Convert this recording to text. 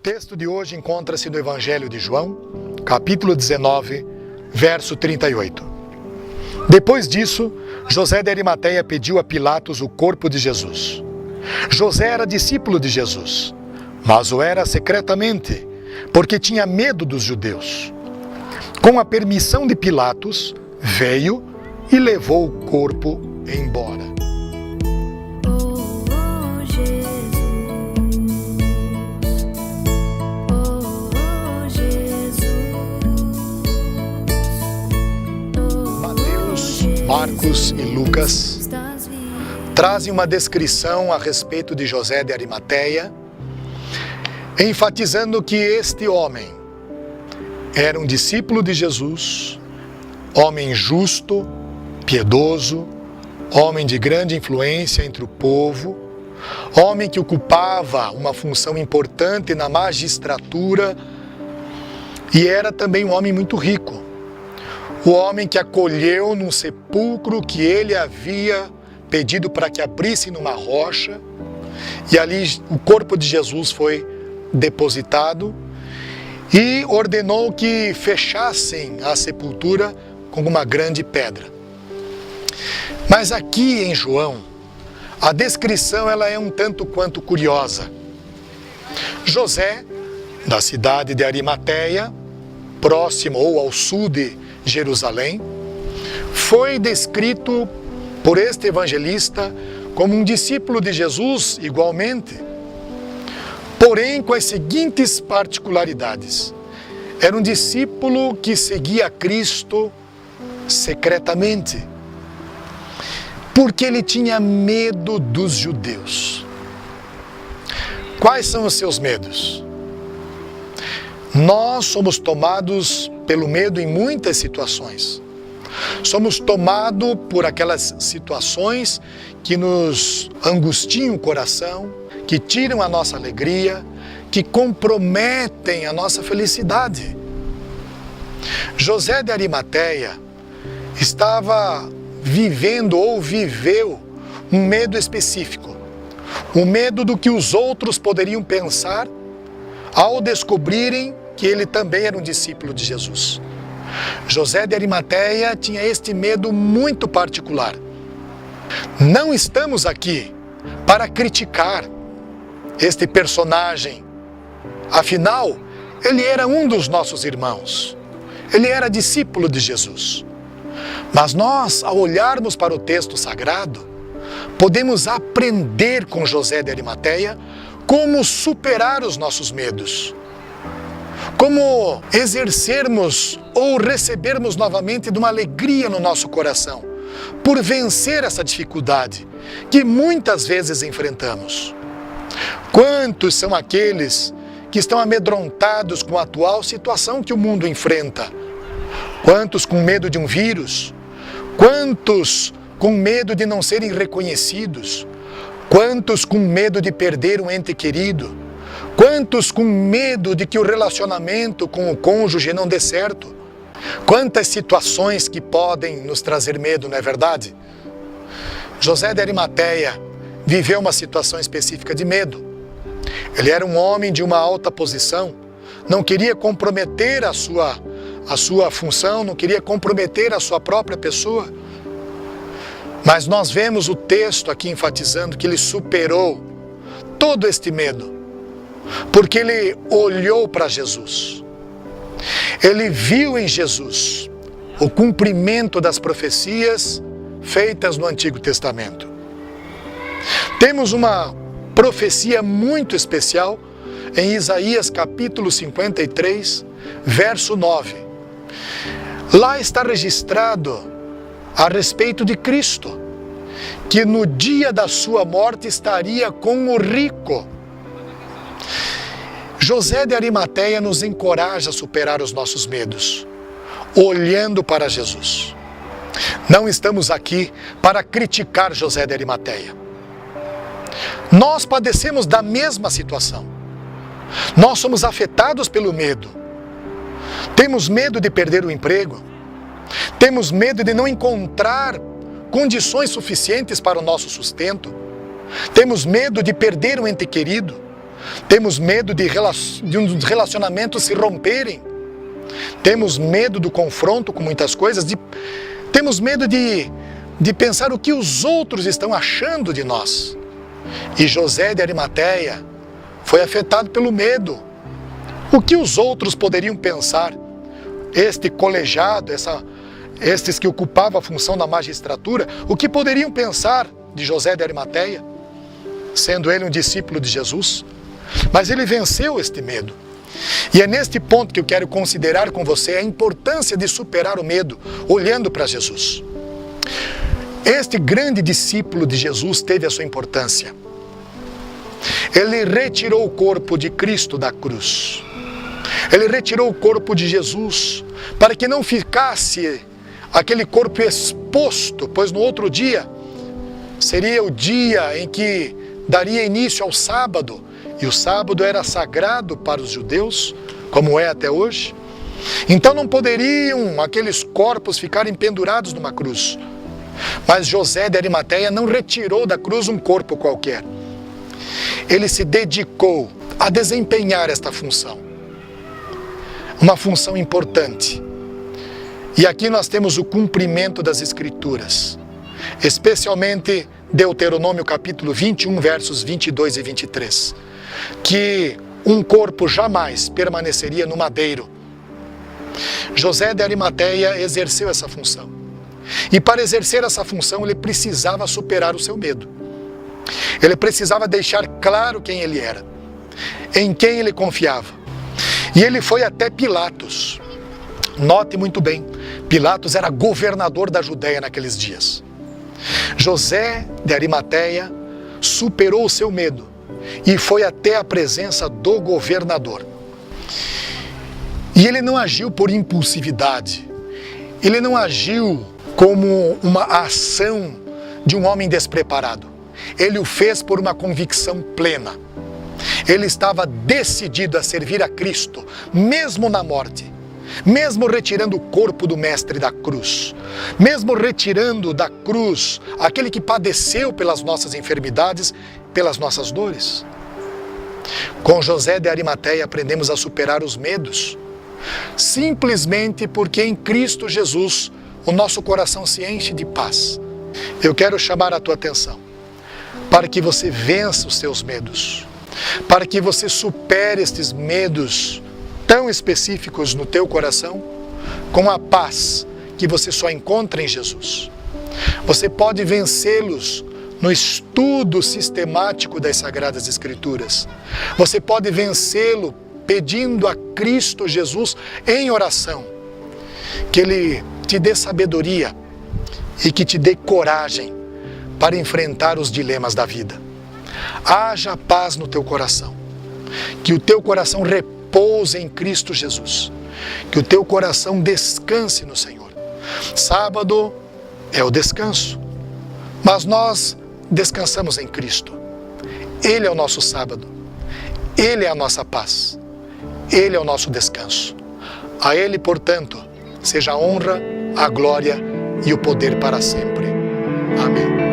texto de hoje encontra-se no Evangelho de João, capítulo 19, verso 38. Depois disso, José de Arimateia pediu a Pilatos o corpo de Jesus. José era discípulo de Jesus, mas o era secretamente, porque tinha medo dos judeus. Com a permissão de Pilatos, veio e levou o corpo embora. Marcos e Lucas trazem uma descrição a respeito de José de Arimateia, enfatizando que este homem era um discípulo de Jesus, homem justo, piedoso, homem de grande influência entre o povo, homem que ocupava uma função importante na magistratura e era também um homem muito rico. O homem que acolheu num sepulcro que ele havia pedido para que abrissem numa rocha, e ali o corpo de Jesus foi depositado e ordenou que fechassem a sepultura com uma grande pedra. Mas aqui em João, a descrição ela é um tanto quanto curiosa. José, da cidade de Arimateia, próximo ou ao sul de Jerusalém, foi descrito por este evangelista como um discípulo de Jesus igualmente, porém com as seguintes particularidades. Era um discípulo que seguia Cristo secretamente, porque ele tinha medo dos judeus. Quais são os seus medos? Nós somos tomados pelo medo em muitas situações. Somos tomados por aquelas situações que nos angustiam o coração, que tiram a nossa alegria, que comprometem a nossa felicidade. José de Arimateia estava vivendo ou viveu um medo específico. O medo do que os outros poderiam pensar ao descobrirem que ele também era um discípulo de Jesus. José de Arimateia tinha este medo muito particular. Não estamos aqui para criticar este personagem. Afinal, ele era um dos nossos irmãos. Ele era discípulo de Jesus. Mas nós, ao olharmos para o texto sagrado, podemos aprender com José de Arimateia como superar os nossos medos. Como exercermos ou recebermos novamente de uma alegria no nosso coração, por vencer essa dificuldade que muitas vezes enfrentamos. Quantos são aqueles que estão amedrontados com a atual situação que o mundo enfrenta? Quantos com medo de um vírus? Quantos com medo de não serem reconhecidos? Quantos com medo de perder um ente querido? Quantos com medo de que o relacionamento com o cônjuge não dê certo? Quantas situações que podem nos trazer medo, não é verdade? José de Arimateia viveu uma situação específica de medo. Ele era um homem de uma alta posição, não queria comprometer a sua função, não queria comprometer a sua própria pessoa. Mas nós vemos o texto aqui enfatizando que ele superou todo este medo, porque ele olhou para Jesus. Ele viu em Jesus o cumprimento das profecias feitas no Antigo Testamento. Temos uma profecia muito especial em Isaías capítulo 53, verso 9. Lá está registrado a respeito de Cristo, que no dia da sua morte estaria com o rico. José de Arimateia nos encoraja a superar os nossos medos, olhando para Jesus. Não estamos aqui para criticar José de Arimateia. Nós padecemos da mesma situação. Nós somos afetados pelo medo. Temos medo de perder o emprego. Temos medo de não encontrar condições suficientes para o nosso sustento. Temos medo de perder um ente querido. Temos medo de uns relacionamentos se romperem. Temos medo do confronto com muitas coisas. Temos medo de pensar o que os outros estão achando de nós. E José de Arimateia foi afetado pelo medo. O que os outros poderiam pensar? Este colegiado, estes que ocupavam a função da magistratura, o que poderiam pensar de José de Arimateia, sendo ele um discípulo de Jesus? Mas ele venceu este medo. E é neste ponto que eu quero considerar com você a importância de superar o medo, olhando para Jesus. Este grande discípulo de Jesus teve a sua importância. Ele retirou o corpo de Cristo da cruz. Ele retirou o corpo de Jesus para que não ficasse aquele corpo exposto, pois no outro dia seria o dia em que daria início ao sábado, e o sábado era sagrado para os judeus, como é até hoje. Então não poderiam aqueles corpos ficarem pendurados numa cruz. Mas José de Arimateia não retirou da cruz um corpo qualquer. Ele se dedicou a desempenhar esta função. Uma função importante. E aqui nós temos o cumprimento das Escrituras, especialmente Deuteronômio capítulo 21, versos 22 e 23, que um corpo jamais permaneceria no madeiro. José de Arimateia exerceu essa função. E para exercer essa função, ele precisava superar o seu medo. Ele precisava deixar claro quem ele era, em quem ele confiava. E ele foi até Pilatos. Note muito bem, Pilatos era governador da Judéia naqueles dias. José de Arimateia superou o seu medo e foi até a presença do governador. E ele não agiu por impulsividade. Ele não agiu como uma ação de um homem despreparado. Ele o fez por uma convicção plena. Ele estava decidido a servir a Cristo, mesmo na morte, mesmo retirando o corpo do mestre da cruz, mesmo retirando da cruz aquele que padeceu pelas nossas enfermidades, pelas nossas dores. Com José de Arimateia aprendemos a superar os medos, simplesmente porque em Cristo Jesus o nosso coração se enche de paz. Eu quero chamar a tua atenção para que você vença os seus medos, para que você supere estes medos tão específicos no teu coração, com a paz que você só encontra em Jesus. Você pode vencê-los no estudo sistemático das Sagradas Escrituras. Você pode vencê-lo pedindo a Cristo Jesus em oração, que Ele te dê sabedoria e que te dê coragem para enfrentar os dilemas da vida. Haja paz no teu coração, que o teu coração repouse em Cristo Jesus, que o teu coração descanse no Senhor. Sábado é o descanso, mas nós descansamos em Cristo. Ele é o nosso sábado, Ele é a nossa paz, Ele é o nosso descanso. A Ele, portanto, seja a honra, a glória e o poder para sempre. Amém.